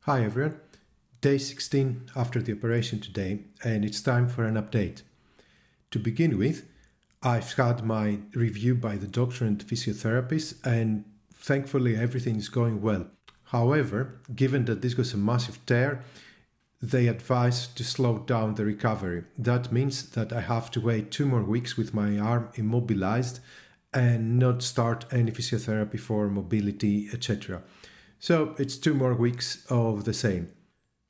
Hi everyone, day 16 after the operation today, and it's time for an update. To begin with, I've had my review by the doctor and physiotherapist, and thankfully everything is going well. However, given that this was a massive tear, they advised to slow down the recovery. That means that I have to wait 2 more weeks with my arm immobilized and not start any physiotherapy for mobility, etc. So it's 2 more weeks of the same.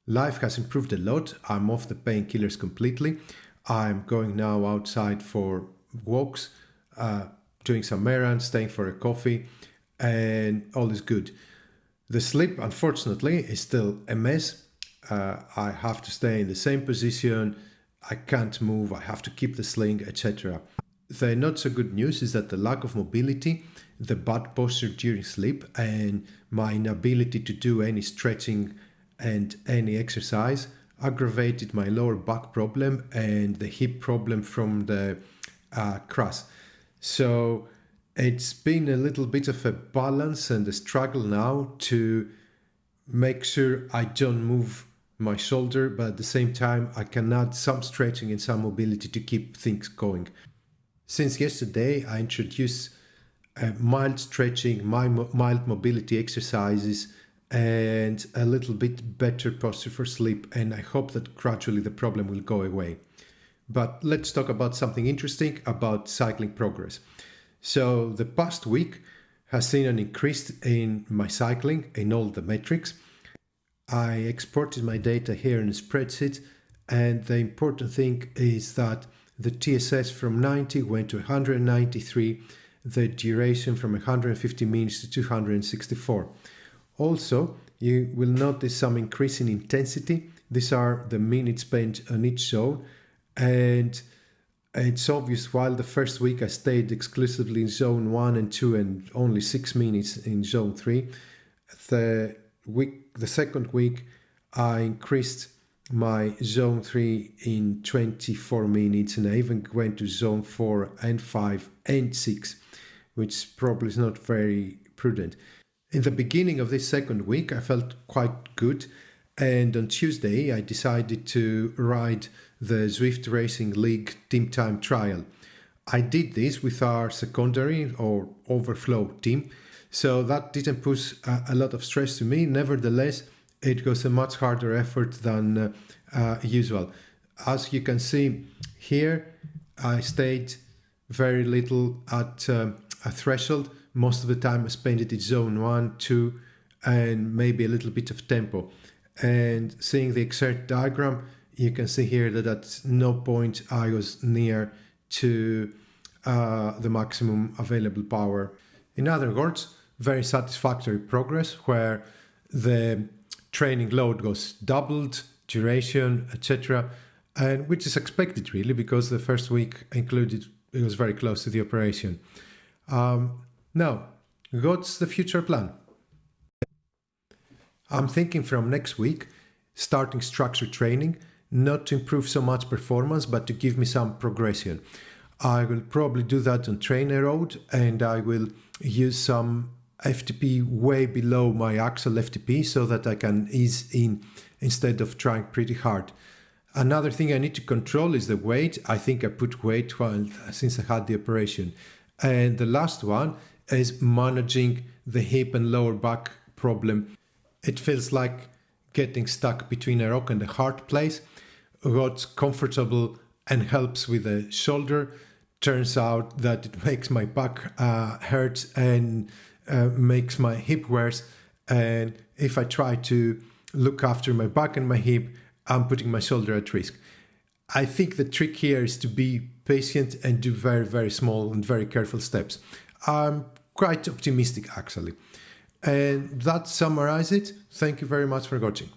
Life has improved a lot. I'm off the painkillers completely. I'm going now outside for walks, doing some errands, staying for a coffee, and all is good. The sleep, unfortunately, is still a mess. I have to stay in the same position. I can't move. I have to keep the sling, etc. The not so good news is that the lack of mobility, the bad posture during sleep, and my inability to do any stretching and any exercise aggravated my lower back problem and the hip problem from the crash. So it's been a little bit of a balance and a struggle now to make sure I don't move my shoulder, but at the same time I can add some stretching and some mobility to keep things going. Since yesterday, I introduced mild stretching, mild mobility exercises, and a little bit better posture for sleep, and I hope that gradually the problem will go away. But let's talk about something interesting about cycling progress. So the past week has seen an increase in my cycling in all the metrics. I exported my data here in a spreadsheet, and the important thing is that the TSS from 90 went to 193, the duration from 150 minutes to 264. Also, you will notice some increase in intensity. These are the minutes spent on each zone, and it's obvious while the first week I stayed exclusively in zone 1 and 2 and only 6 minutes in zone 3. The second week I increased my zone 3 in 24 minutes, and I even went to zone 4 and 5 and 6, which probably is not very prudent. In the beginning of this second week I felt quite good, and on Tuesday I decided to ride the Zwift Racing League Team Time Trial. I did this with our secondary or overflow team, so that didn't pose a lot of stress to me. Nevertheless, it was a much harder effort than usual. As you can see here, I stayed very little at a threshold. Most of the time I spent it in zone 1, 2, and maybe a little bit of tempo. And seeing the exert diagram, you can see here that at no point I was near to the maximum available power. In other words, very satisfactory progress where the training load was doubled, duration, etc., and which is expected really because the first week included, it was very close to the operation. Now, what's the future plan? I'm thinking from next week, starting structured training, not to improve so much performance, but to give me some progression. I will probably do that on trainer road, and I will use some FTP way below my actual FTP so that I can ease in instead of trying pretty hard. Another thing I need to control is the weight. I think I put weight since I had the operation. And the last one is managing the hip and lower back problem. It feels like getting stuck between a rock and a hard place. What's comfortable and helps with the shoulder turns out that it makes my back hurt and makes my hip worse. And if I try to look after my back and my hip, I'm putting my shoulder at risk. I think the trick here is to be patient and do very, very small and very careful steps. I'm quite optimistic actually. And that summarizes it. Thank you very much for watching.